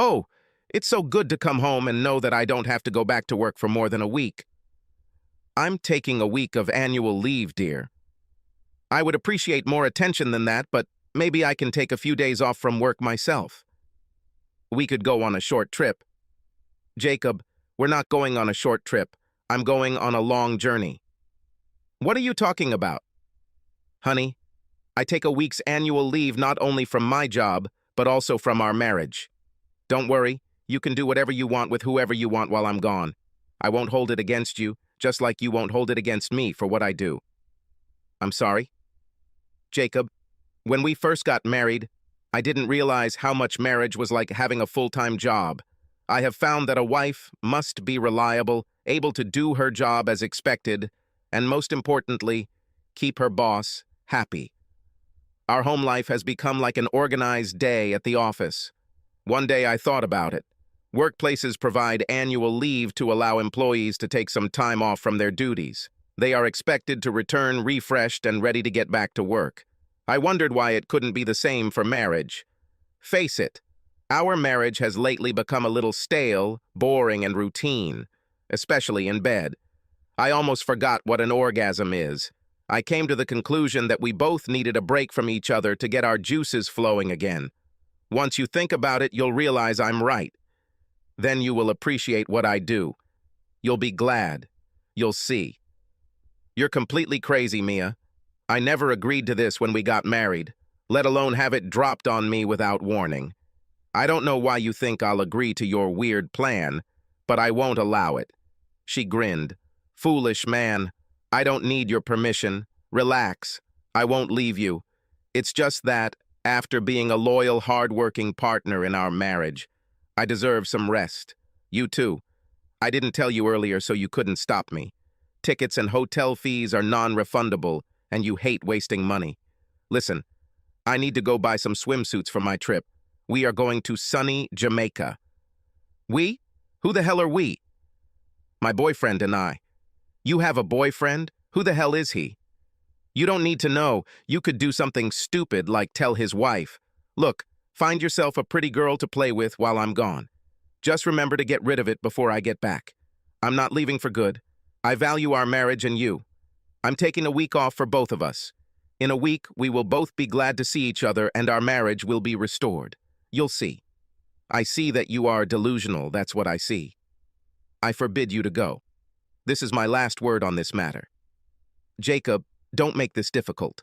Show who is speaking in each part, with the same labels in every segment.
Speaker 1: Oh, it's so good to come home and know that I don't have to go back to work for more than a week. I'm taking a week of annual leave, dear. I would appreciate more attention than that, but maybe I can take a few days off from work myself. We could go on a short trip. Jacob, we're not going on a short trip. I'm going on a long journey. What are you talking about? Honey, I take a week's annual leave not only from my job, but also from our marriage. Don't worry, you can do whatever you want with whoever you want while I'm gone. I won't hold it against you, just like you won't hold it against me for what I do. I'm sorry? Jacob, when we first got married, I didn't realize how much marriage was like having a full-time job. I have found that a wife must be reliable, able to do her job as expected, and most importantly, keep her boss happy. Our home life has become like an organized day at the office. One day I thought about it. Workplaces provide annual leave to allow employees to take some time off from their duties. They are expected to return refreshed and ready to get back to work. I wondered why it couldn't be the same for marriage. Face it, our marriage has lately become a little stale, boring, and routine, especially in bed. I almost forgot what an orgasm is. I came to the conclusion that we both needed a break from each other to get our juices flowing again. Once you think about it, you'll realize I'm right. Then you will appreciate what I do. You'll be glad. You'll see. You're completely crazy, Mia. I never agreed to this when we got married, let alone have it dropped on me without warning. I don't know why you think I'll agree to your weird plan, but I won't allow it. She grinned. Foolish man. I don't need your permission. Relax. I won't leave you. It's just that, after being a loyal, hard-working partner in our marriage, I deserve some rest. You too. I didn't tell you earlier so you couldn't stop me. Tickets and hotel fees are non-refundable, and you hate wasting money. Listen, I need to go buy some swimsuits for my trip. We are going to sunny Jamaica. We? Who the hell are we? My boyfriend and I. You have a boyfriend? Who the hell is he? You don't need to know. You could do something stupid like tell his wife. Look, find yourself a pretty girl to play with while I'm gone. Just remember to get rid of it before I get back. I'm not leaving for good. I value our marriage and you. I'm taking a week off for both of us. In a week, we will both be glad to see each other and our marriage will be restored. You'll see. I see that you are delusional, that's what I see. I forbid you to go. This is my last word on this matter. Jacob, don't make this difficult.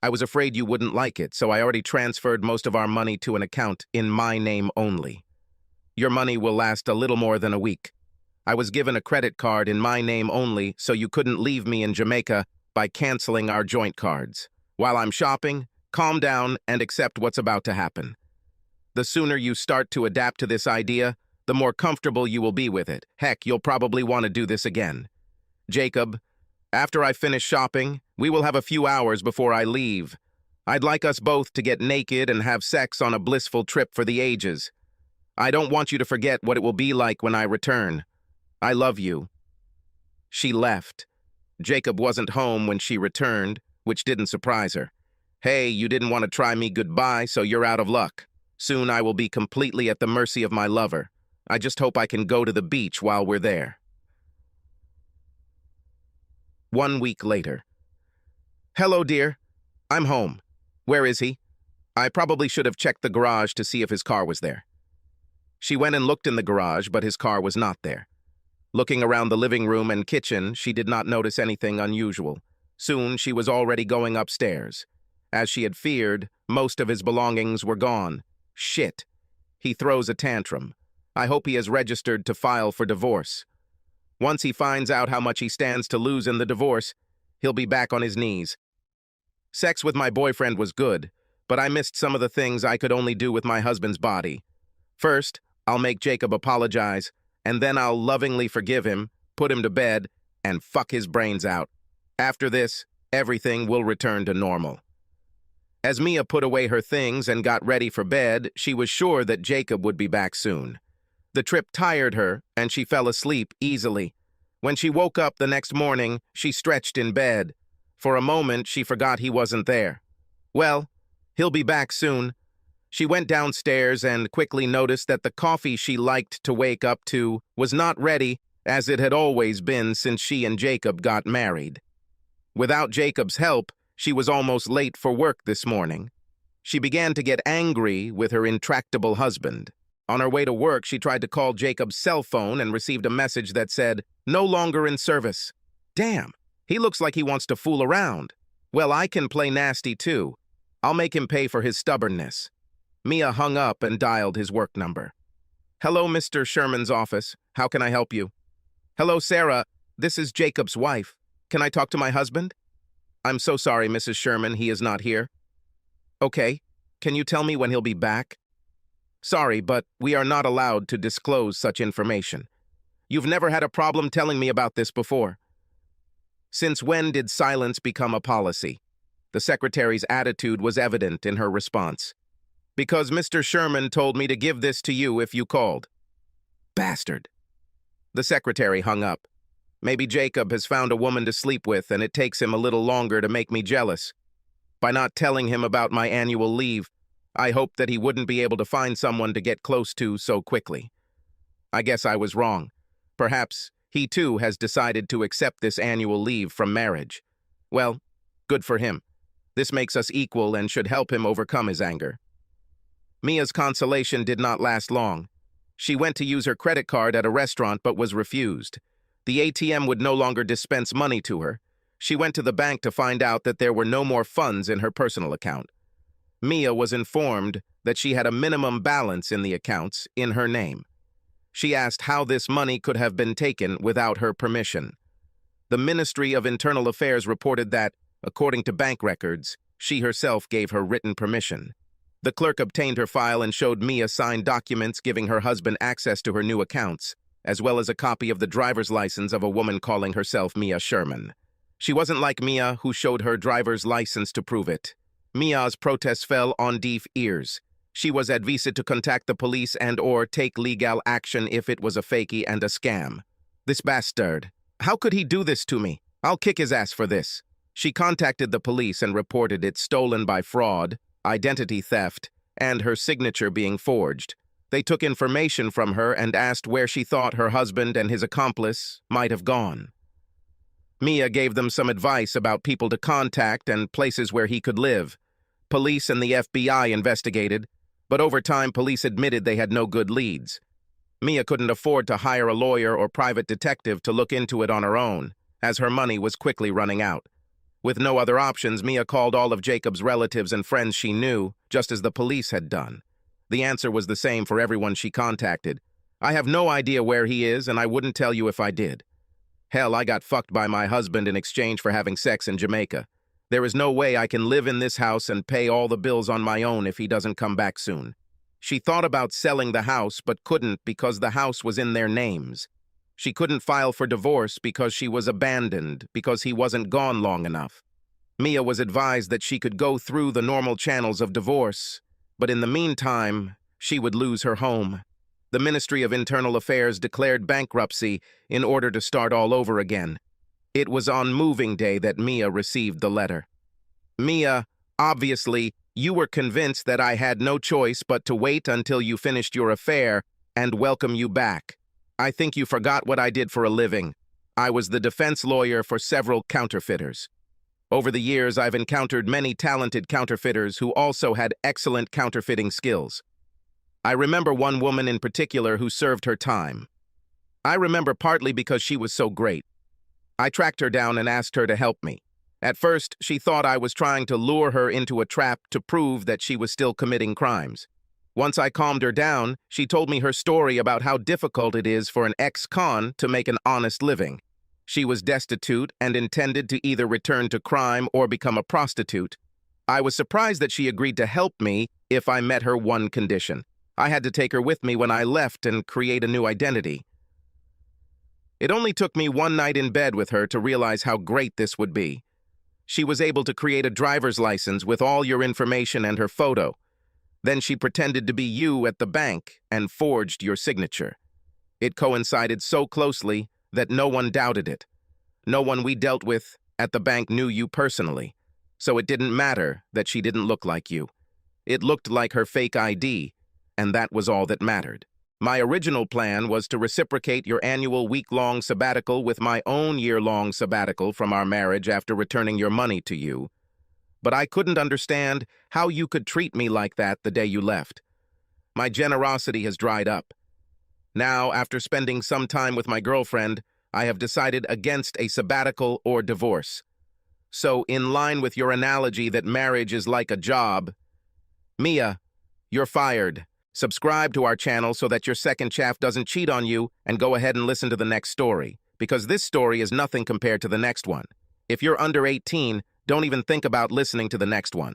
Speaker 1: I was afraid you wouldn't like it, so I already transferred most of our money to an account in my name only. Your money will last a little more than a week. I was given a credit card in my name only, so you couldn't leave me in Jamaica by canceling our joint cards. While I'm shopping, calm down and accept what's about to happen. The sooner you start to adapt to this idea, the more comfortable you will be with it. Heck, you'll probably want to do this again. Jacob, after I finish shopping, we will have a few hours before I leave. I'd like us both to get naked and have sex on a blissful trip for the ages. I don't want you to forget what it will be like when I return. I love you. She left. Jacob wasn't home when she returned, which didn't surprise her. Hey, you didn't want to try me goodbye, so you're out of luck. Soon I will be completely at the mercy of my lover. I just hope I can go to the beach while we're there. 1 week later. Hello, dear. I'm home. Where is he? I probably should have checked the garage to see if his car was there. She went and looked in the garage, but his car was not there. Looking around the living room and kitchen, she did not notice anything unusual. Soon, she was already going upstairs. As she had feared, most of his belongings were gone. Shit. He throws a tantrum. I hope he has registered to file for divorce. Once he finds out how much he stands to lose in the divorce, he'll be back on his knees. Sex with my boyfriend was good, but I missed some of the things I could only do with my husband's body. First, I'll make Jacob apologize, and then I'll lovingly forgive him, put him to bed, and fuck his brains out. After this, everything will return to normal. As Mia put away her things and got ready for bed, she was sure that Jacob would be back soon. The trip tired her, and she fell asleep easily. When she woke up the next morning, she stretched in bed. For a moment, she forgot he wasn't there. Well, he'll be back soon. She went downstairs and quickly noticed that the coffee she liked to wake up to was not ready, as it had always been since she and Jacob got married. Without Jacob's help, she was almost late for work this morning. She began to get angry with her intractable husband. On her way to work, she tried to call Jacob's cell phone and received a message that said, "No longer in service." Damn, he looks like he wants to fool around. Well, I can play nasty too. I'll make him pay for his stubbornness. Mia hung up and dialed his work number. "Hello, Mr. Sherman's office. How can I help you?" "Hello, Sarah. This is Jacob's wife. Can I talk to my husband?" "I'm so sorry, Mrs. Sherman. He is not here." "Okay. Can you tell me when he'll be back?" "Sorry, but we are not allowed to disclose such information. You've never had a problem telling me about this before." Since when did silence become a policy? The secretary's attitude was evident in her response. "Because Mr. Sherman told me to give this to you if you called." Bastard. The secretary hung up. Maybe Jacob has found a woman to sleep with and it takes him a little longer to make me jealous. By not telling him about my annual leave, I hoped that he wouldn't be able to find someone to get close to so quickly. I guess I was wrong. Perhaps he too has decided to accept this annual leave from marriage. Well, good for him. This makes us equal and should help him overcome his anger. Mia's consolation did not last long. She went to use her credit card at a restaurant but was refused. The ATM would no longer dispense money to her. She went to the bank to find out that there were no more funds in her personal account. Mia was informed that she had a minimum balance in the accounts in her name. She asked how this money could have been taken without her permission. The Ministry of Internal Affairs reported that, according to bank records, she herself gave her written permission. The clerk obtained her file and showed Mia signed documents giving her husband access to her new accounts, as well as a copy of the driver's license of a woman calling herself Mia Sherman. She wasn't like Mia, who showed her driver's license to prove it. Mia's protest fell on deaf ears. She was advised to contact the police and/or take legal action if it was a fakey and a scam. This bastard. How could he do this to me? I'll kick his ass for this. She contacted the police and reported it stolen by fraud, identity theft, and her signature being forged. They took information from her and asked where she thought her husband and his accomplice might have gone. Mia gave them some advice about people to contact and places where he could live. Police and the FBI investigated, but over time police admitted they had no good leads. Mia couldn't afford to hire a lawyer or private detective to look into it on her own, as her money was quickly running out. With no other options, Mia called all of Jacob's relatives and friends she knew, just as the police had done. The answer was the same for everyone she contacted. "I have no idea where he is, and I wouldn't tell you if I did. Hell, I got fucked by my husband in exchange for having sex in Jamaica. There is no way I can live in this house and pay all the bills on my own if he doesn't come back soon." She thought about selling the house, but couldn't because the house was in their names. She couldn't file for divorce because she was abandoned, because he wasn't gone long enough. Mia was advised that she could go through the normal channels of divorce, but in the meantime, she would lose her home. The Ministry of Internal Affairs declared bankruptcy in order to start all over again. It was on moving day that Mia received the letter. "Mia, obviously, you were convinced that I had no choice but to wait until you finished your affair and welcome you back. I think you forgot what I did for a living. I was the defense lawyer for several counterfeiters. Over the years, I've encountered many talented counterfeiters who also had excellent counterfeiting skills. I remember one woman in particular who served her time. I remember partly because she was so great. I tracked her down and asked her to help me. At first, she thought I was trying to lure her into a trap to prove that she was still committing crimes. Once I calmed her down, she told me her story about how difficult it is for an ex-con to make an honest living. She was destitute and intended to either return to crime or become a prostitute. I was surprised that she agreed to help me if I met her one condition. I had to take her with me when I left and create a new identity. It only took me one night in bed with her to realize how great this would be. She was able to create a driver's license with all your information and her photo. Then she pretended to be you at the bank and forged your signature. It coincided so closely that no one doubted it. No one we dealt with at the bank knew you personally, so it didn't matter that she didn't look like you. It looked like her fake ID, and that was all that mattered. My original plan was to reciprocate your annual week-long sabbatical with my own year-long sabbatical from our marriage after returning your money to you. But I couldn't understand how you could treat me like that the day you left. My generosity has dried up. Now, after spending some time with my girlfriend, I have decided against a sabbatical or divorce. So, in line with your analogy that marriage is like a job, Mia, you're fired. Subscribe to our channel so that your second chaff doesn't cheat on you, and go ahead and listen to the next story, because this story is nothing compared to the next one. If you're under 18, don't even think about listening to the next one.